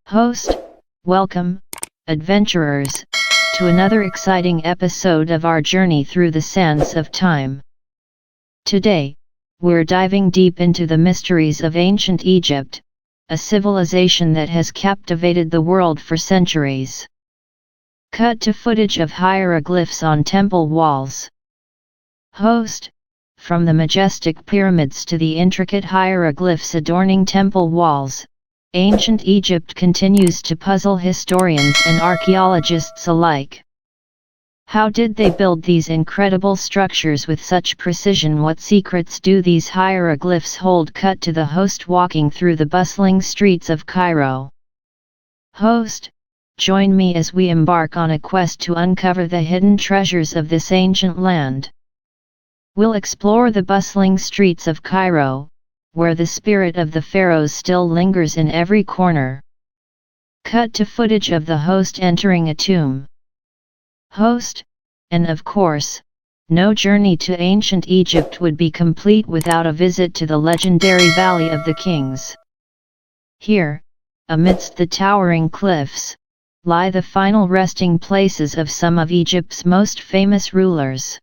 Host, welcome, adventurers, to another exciting episode of our journey through the sands of time. Today, we're diving deep into the mysteries of ancient Egypt, a civilization that has captivated the world for centuries. Cut to footage of hieroglyphs on temple walls. Host, from the majestic pyramids to the intricate hieroglyphs adorning temple walls, ancient Egypt continues to puzzle historians and archaeologists alike. How did they build these incredible structures with such precision? What secrets do these hieroglyphs hold? Cut to the host walking through the bustling streets of Cairo. Host, join me as we embark on a quest to uncover the hidden treasures of this ancient land. We'll explore the bustling streets of Cairo, where the spirit of the pharaohs still lingers in every corner. Cut to footage of the host entering a tomb. Host, and of course, no journey to ancient Egypt would be complete without a visit to the legendary Valley of the Kings. Here, amidst the towering cliffs, lie the final resting places of some of Egypt's most famous rulers.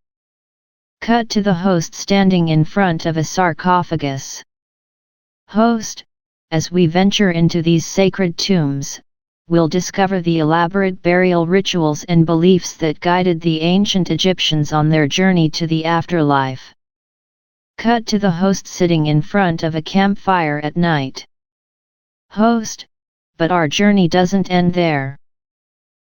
Cut to the host standing in front of a sarcophagus. Host, as we venture into these sacred tombs, we'll discover the elaborate burial rituals and beliefs that guided the ancient Egyptians on their journey to the afterlife. Cut to the host sitting in front of a campfire at night. Host, but our journey doesn't end there.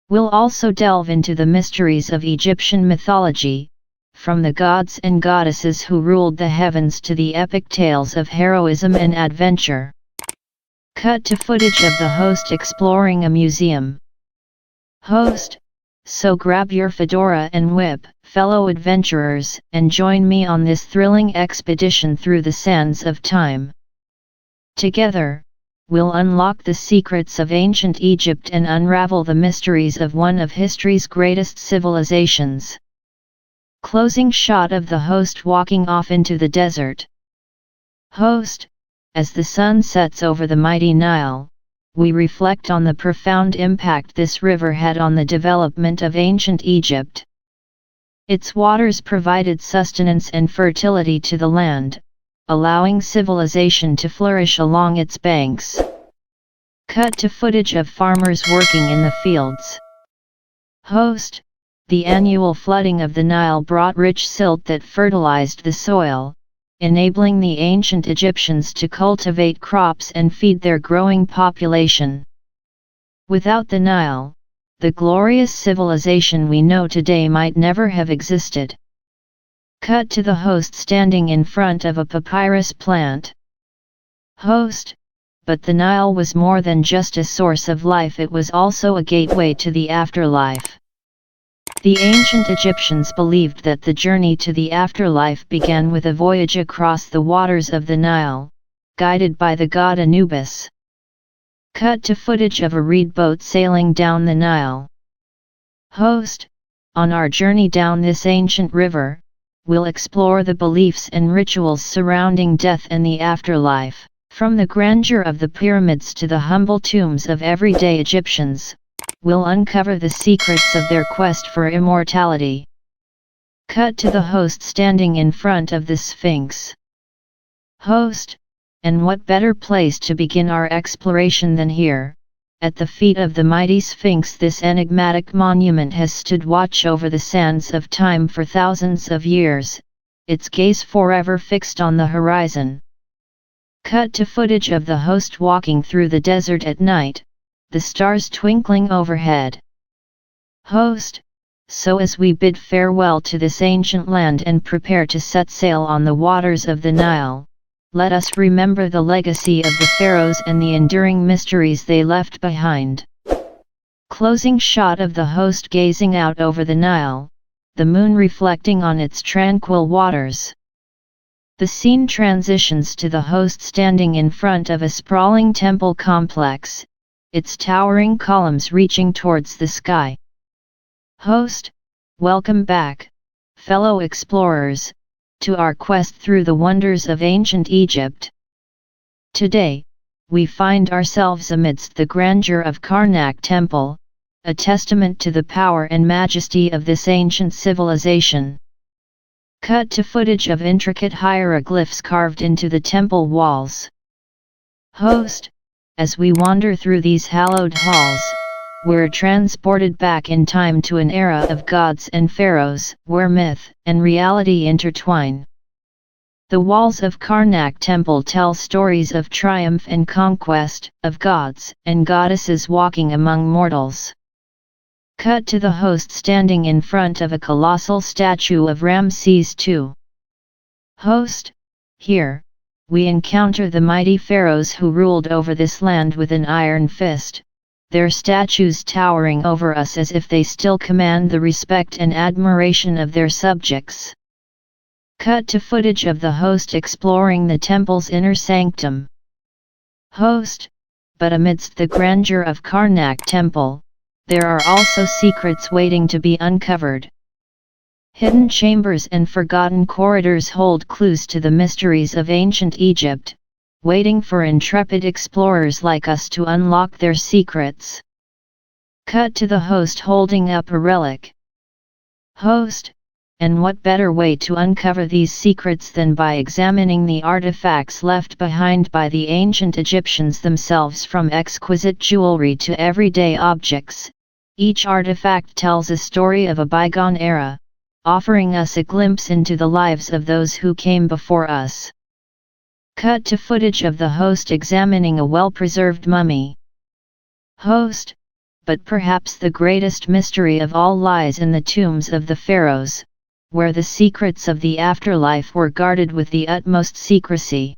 We'll also delve into the mysteries of Egyptian mythology, from the gods and goddesses who ruled the heavens to the epic tales of heroism and adventure. Cut to footage of the host exploring a museum. Host, so grab your fedora and whip, fellow adventurers, and join me on this thrilling expedition through the sands of time. Together, we'll unlock the secrets of ancient Egypt and unravel the mysteries of one of history's greatest civilizations. Closing shot of the host walking off into the desert. Host, as the sun sets over the mighty Nile, we reflect on the profound impact this river had on the development of ancient Egypt. Its waters provided sustenance and fertility to the land, allowing civilization to flourish along its banks. Cut to footage of farmers working in the fields. Host, the annual flooding of the Nile brought rich silt that fertilized the soil, enabling the ancient Egyptians to cultivate crops and feed their growing population. Without the Nile, the glorious civilization we know today might never have existed. Cut to the host standing in front of a papyrus plant. Host, but the Nile was more than just a source of life, it was also a gateway to the afterlife. The ancient Egyptians believed that the journey to the afterlife began with a voyage across the waters of the Nile, guided by the god Anubis. Cut to footage of a reed boat sailing down the Nile. Host, on our journey down this ancient river, we'll explore the beliefs and rituals surrounding death and the afterlife, from the grandeur of the pyramids to the humble tombs of everyday Egyptians. We'll uncover the secrets of their quest for immortality. Cut to the host standing in front of the Sphinx. Host, and what better place to begin our exploration than here, at the feet of the mighty Sphinx? This enigmatic monument has stood watch over the sands of time for thousands of years, its gaze forever fixed on the horizon. Cut to footage of the host walking through the desert at night, the stars twinkling overhead. Host, so as we bid farewell to this ancient land and prepare to set sail on the waters of the Nile, let us remember the legacy of the pharaohs and the enduring mysteries they left behind. Closing shot of the host gazing out over the Nile, the moon reflecting on its tranquil waters. The scene transitions to the host standing in front of a sprawling temple complex, its towering columns reaching towards the sky. Host, welcome back, fellow explorers, to our quest through the wonders of ancient Egypt. Today, we find ourselves amidst the grandeur of Karnak Temple, a testament to the power and majesty of this ancient civilization. Cut to footage of intricate hieroglyphs carved into the temple walls. Host, as we wander through these hallowed halls, we're transported back in time to an era of gods and pharaohs, where myth and reality intertwine. The walls of Karnak Temple tell stories of triumph and conquest, of gods and goddesses walking among mortals. Cut to the host standing in front of a colossal statue of Ramses II. Host, here, we encounter the mighty pharaohs who ruled over this land with an iron fist, their statues towering over us as if they still command the respect and admiration of their subjects. Cut to footage of the host exploring the temple's inner sanctum. Host, but amidst the grandeur of Karnak Temple, there are also secrets waiting to be uncovered. Hidden chambers and forgotten corridors hold clues to the mysteries of ancient Egypt, waiting for intrepid explorers like us to unlock their secrets. Cut to the host holding up a relic. Host, and what better way to uncover these secrets than by examining the artifacts left behind by the ancient Egyptians themselves, from exquisite jewelry to everyday objects. Each artifact tells a story of a bygone era, offering us a glimpse into the lives of those who came before us. Cut to footage of the host examining a well-preserved mummy. Host, but perhaps the greatest mystery of all lies in the tombs of the pharaohs, where the secrets of the afterlife were guarded with the utmost secrecy.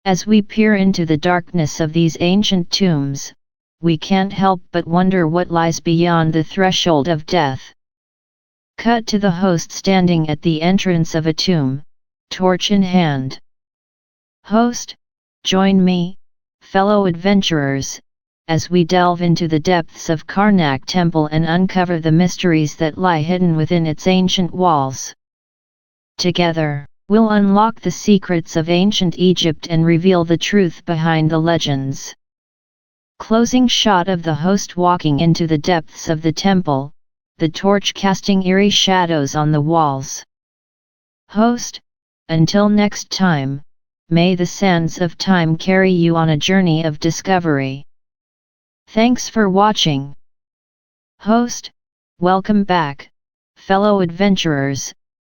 As we peer into the darkness of these ancient tombs, we can't help but wonder what lies beyond the threshold of death. Cut to the host standing at the entrance of a tomb, torch in hand. Host, join me, fellow adventurers, as we delve into the depths of Karnak Temple and uncover the mysteries that lie hidden within its ancient walls. Together, we'll unlock the secrets of ancient Egypt and reveal the truth behind the legends. Closing shot of the host walking into the depths of the temple, the torch casting eerie shadows on the walls. Host, until next time, may the sands of time carry you on a journey of discovery. Thanks for watching. Host, welcome back, fellow adventurers,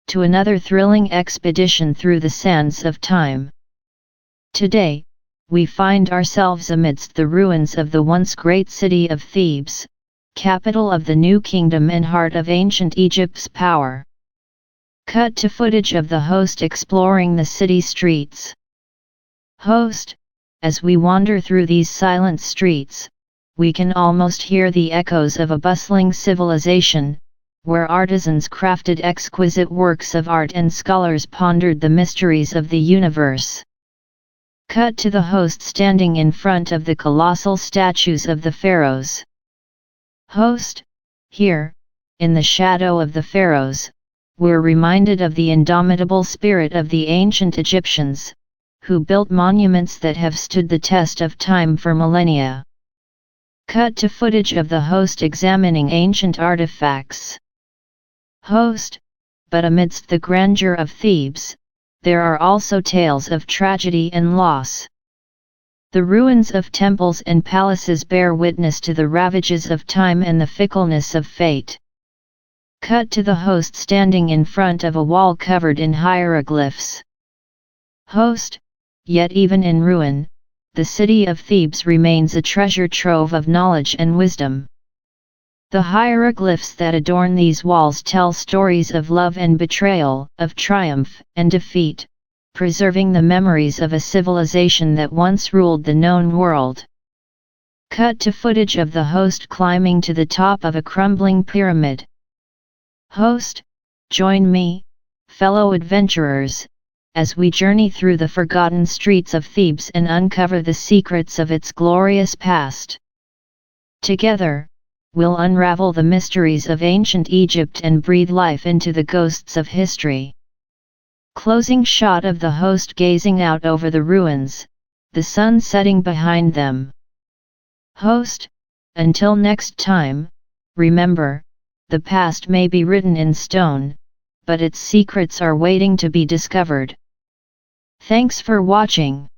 to another thrilling expedition through the sands of time. Today, we find ourselves amidst the ruins of the once great city of Thebes, capital of the New Kingdom and heart of ancient Egypt's power. Cut to footage of the host exploring the city streets. Host, as we wander through these silent streets, we can almost hear the echoes of a bustling civilization, where artisans crafted exquisite works of art and scholars pondered the mysteries of the universe. Cut to the host standing in front of the colossal statues of the pharaohs. Host, here, in the shadow of the pharaohs, we're reminded of the indomitable spirit of the ancient Egyptians, who built monuments that have stood the test of time for millennia. Cut to footage of the host examining ancient artifacts. Host, but amidst the grandeur of Thebes, there are also tales of tragedy and loss. The ruins of temples and palaces bear witness to the ravages of time and the fickleness of fate. Cut to the host standing in front of a wall covered in hieroglyphs. Host, yet even in ruin, the city of Thebes remains a treasure trove of knowledge and wisdom. The hieroglyphs that adorn these walls tell stories of love and betrayal, of triumph and defeat, preserving the memories of a civilization that once ruled the known world. Cut to footage of the host climbing to the top of a crumbling pyramid. Host, join me, fellow adventurers, as we journey through the forgotten streets of Thebes and uncover the secrets of its glorious past. Together, we'll unravel the mysteries of ancient Egypt and breathe life into the ghosts of history. Closing shot of the host gazing out over the ruins, the sun setting behind them. Host, until next time, remember, the past may be written in stone, but its secrets are waiting to be discovered. Thanks for watching.